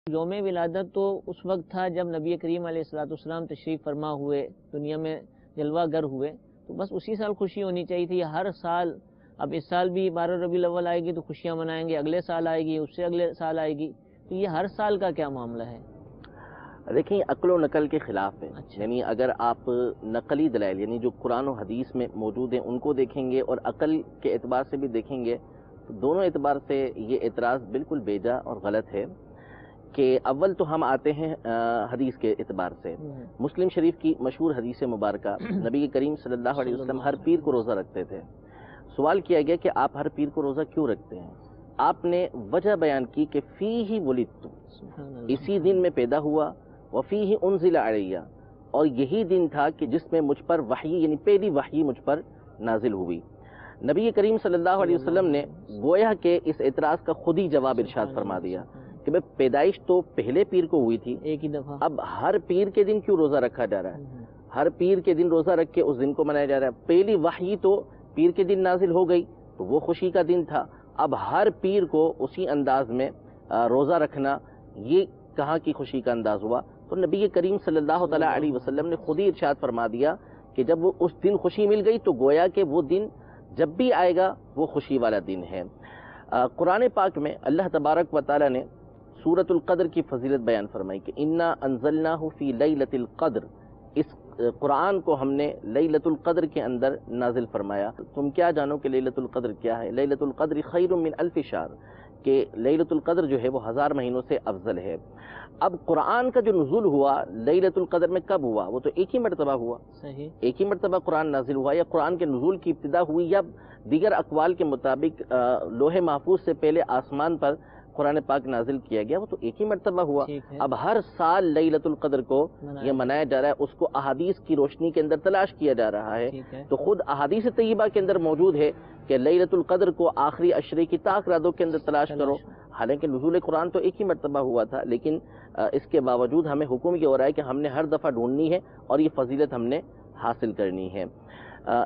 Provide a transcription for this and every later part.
یوم ولادت تو اس وقت تھا جب نبی کریم علیہ السلام تشریف فرما ہوئے، دنیا میں جلوہ گر ہوئے، تو بس اسی سال خوشی ہونی چاہیے تھی. ہر سال، اب اس سال بھی 12 ربیع الاول آئے گی تو خوشیاں منائیں گے، اگلے سال آئے گی، اس سے اگلے سال آئے گی، تو یہ ہر سال کا کیا معاملہ ہے؟ دیکھیں، عقل و نقل کے خلاف ہے. اچھا. یعنی اگر آپ نقلی دلائل یعنی جو قرآن و حدیث میں موجود ہیں ان کو دیکھیں گے اور عقل کے اعتبار سے بھی دیکھیں گے تو دونوں اعتبار سے یہ اعتراض بالکل بیجا اور غلط ہے. کہ اول تو ہم آتے ہیں حدیث کے اعتبار سے. مسلم شریف کی مشہور حدیث مبارکہ، نبی کریم صلی اللہ علیہ وسلم ہر پیر کو روزہ رکھتے تھے. سوال کیا گیا کہ آپ ہر پیر کو روزہ کیوں رکھتے ہیں؟ آپ نے وجہ بیان کی کہ فیہ ولدت، اسی دن میں پیدا ہوا، وفیہ انزل علیہ، اور یہی دن تھا کہ جس میں مجھ پر وحی یعنی پہلی وحی مجھ پر نازل ہوئی. نبی کریم صلی اللہ علیہ وسلم نے گویا کہ اس اعتراض کا خود ہی جواب ارشاد فرما دیا کہ بھئی پیدائش تو پہلے پیر کو ہوئی تھی، ایک ہی دفعہ، اب ہر پیر کے دن کیوں روزہ رکھا جا رہا ہے؟ ہر پیر کے دن روزہ رکھ کے اس دن کو منایا جا رہا ہے. پہلی وحی تو پیر کے دن نازل ہو گئی تو وہ خوشی کا دن تھا. اب ہر پیر کو اسی انداز میں روزہ رکھنا، یہ کہاں کی خوشی کا انداز ہوا؟ تو نبی کریم صلی اللہ تعالیٰ علیہ وسلم نے خود ہی ارشاد فرما دیا کہ جب وہ اس دن خوشی مل گئی تو گویا کہ وہ دن جب بھی آئے گا وہ خوشی والا دن ہے. قرآن پاک میں اللہ تبارک و تعالیٰ نے سورۃ القدر کی فضیلت بیان فرمائی کہ انا انزلناہ فی لیلۃ القدر، اس قرآن کو ہم نے لیلۃ القدر کے اندر نازل فرمایا. تم کیا جانو کہ لیلۃ القدر کیا ہے؟ لیلۃ القدر خیر من الف شہر، کہ لیلۃ القدر جو ہے وہ 1000 مہینوں سے افضل ہے. اب قرآن کا جو نزول ہوا لیلۃ القدر میں کب ہوا؟ وہ تو ایک ہی مرتبہ ہوا. صحیح، ایک ہی مرتبہ قرآن نازل ہوا، یا قرآن کے نزول کی ابتدا ہوئی، یا دیگر اقوال کے مطابق لوح محفوظ سے پہلے آسمان پر قرآن پاک نازل کیا گیا، وہ تو ایک ہی مرتبہ ہوا. اب ہر سال لیلۃ القدر کو یہ منایا جا رہا ہے، اس کو احادیث کی روشنی کے اندر تلاش کیا جا رہا ہے. تو خود احادیث طیبہ کے اندر موجود ہے کہ لیلۃ القدر کو آخری عشرے کی طاق راتوں کے اندر تلاش کرو. حالانکہ نزول قرآن تو ایک ہی مرتبہ ہوا تھا، لیکن اس کے باوجود ہمیں حکم یہ ہو رہا ہے کہ ہم نے ہر دفعہ ڈھونڈنی ہے اور یہ فضیلت ہم نے حاصل کرنی ہے.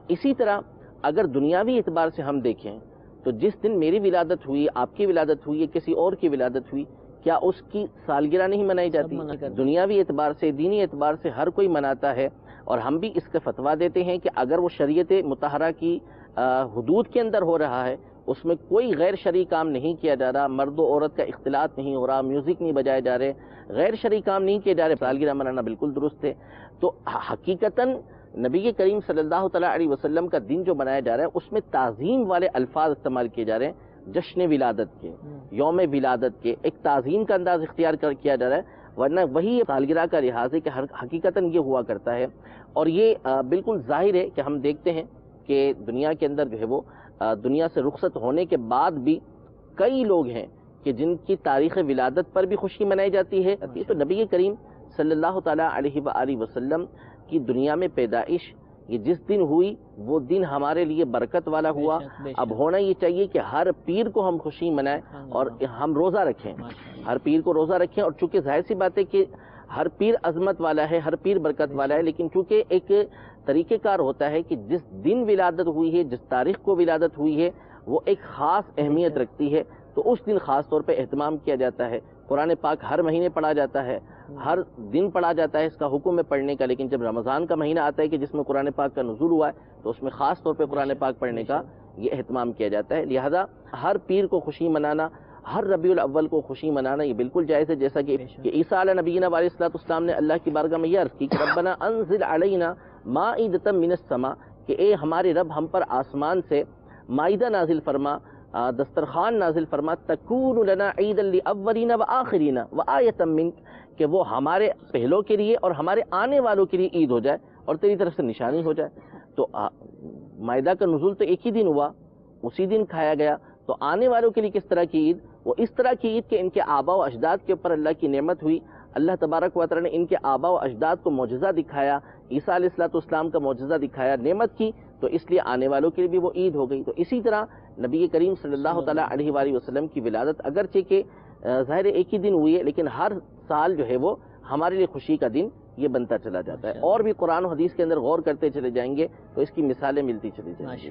اسی طرح اگر دنیاوی اعتبار سے ہم دیکھیں تو جس دن میری ولادت ہوئی، آپ کی ولادت ہوئی، یا کسی اور کی ولادت ہوئی، کیا اس کی سالگرہ نہیں منائی جاتی؟ دنیاوی اعتبار سے، دینی اعتبار سے ہر کوئی مناتا ہے. اور ہم بھی اس کا فتویٰ دیتے ہیں کہ اگر وہ شریعت مطہرہ کی حدود کے اندر ہو رہا ہے، اس میں کوئی غیر شرعی کام نہیں کیا جا رہا، مرد و عورت کا اختلاط نہیں ہو رہا، میوزک نہیں بجائے جا رہے، غیر شرعی کام نہیں کیے جا رہے، سالگرہ منانا بالکل درست ہے. تو حقیقتاً نبی کریم صلی اللہ تعالیٰ علیہ وسلم کا دن جو منایا جا رہا ہے اس میں تعظیم والے الفاظ استعمال کیے جا رہے ہیں، جشن ولادت کے، یوم ولادت کے، ایک تعظیم کا انداز اختیار کیا جا رہا ہے. ورنہ وہی سالگرہ کا لحاظ ہے کہ حقیقتاً یہ ہوا کرتا ہے. اور یہ بالکل ظاہر ہے کہ ہم دیکھتے ہیں کہ دنیا کے اندر جو ہے وہ دنیا سے رخصت ہونے کے بعد بھی کئی لوگ ہیں کہ جن کی تاریخ ولادت پر بھی خوشی منائی جاتی ہے. تو نبی کریم صلی اللہ تعالیٰ علیہ وآلہ وسلم کی دنیا میں پیدائش یہ جس دن ہوئی وہ دن ہمارے لیے برکت والا ہوا. اب ہونا یہ چاہیے کہ ہر پیر کو ہم خوشی منائیں اور ہم روزہ رکھیں، ہر پیر کو روزہ رکھیں. اور چونکہ ظاہر سی بات ہے کہ ہر پیر عظمت والا ہے، ہر پیر برکت والا ہے، لیکن چونکہ ایک طریقہ کار ہوتا ہے کہ جس دن ولادت ہوئی ہے، جس تاریخ کو ولادت ہوئی ہے، وہ ایک خاص اہمیت رکھتی ہے، تو اس دن خاص طور پہ اہتمام کیا جاتا ہے. قرآن پاک ہر مہینے پڑھا جاتا ہے، ہر دن پڑھا جاتا ہے، اس کا حکم ہے پڑھنے کا. لیکن جب رمضان کا مہینہ آتا ہے کہ جس میں قرآن پاک کا نزول ہوا ہے تو اس میں خاص طور پہ قرآن پاک پڑھنے کا یہ اہتمام کیا جاتا ہے. لہذا ہر پیر کو خوشی منانا، ہر ربیع الاول کو خوشی منانا یہ بالکل جائز ہے. جیسا کہ عیسیٰ علیہ نبینا علیہ السلام نے اللہ کی بارگاہ میں یہ عرض کی کہ ربنا انزل علینا مائدۃ من السماء، کہ اے ہمارے رب ہم پر آسمان سے مائدہ نازل فرما، دسترخوان نازل فرما، تکون لنا عیدا لاولینا وآخرینا وآیۃ منک، کہ وہ ہمارے پہلوں کے لیے اور ہمارے آنے والوں کے لیے عید ہو جائے اور تیری طرف سے نشانی ہو جائے. تو مائدہ کا نزول تو ایک ہی دن ہوا، اسی دن کھایا گیا. تو آنے والوں کے لیے کس طرح کی عید؟ وہ اس طرح کی عید کہ ان کے آباء و اجداد کے اوپر اللہ کی نعمت ہوئی، اللہ تبارک و تعالی نے ان کے آباء و اجداد کو معجزہ دکھایا، عیسیٰ علیہ السلام کا معجزہ دکھایا، نعمت کی، تو اس لیے آنے والوں کے لیے بھی وہ عید ہو گئی. تو اسی طرح نبی کریم صلی اللہ تعالیٰ علیہ وآلہ وسلم کی ولادت اگرچہ کہ ظاہر ایک ہی دن ہوئی ہے، لیکن ہر سال جو ہے وہ ہمارے لیے خوشی کا دن یہ بنتا چلا جاتا ہے. اور بھی قرآن و حدیث کے اندر غور کرتے چلے جائیں گے تو اس کی مثالیں ملتی چلی جائیں گی.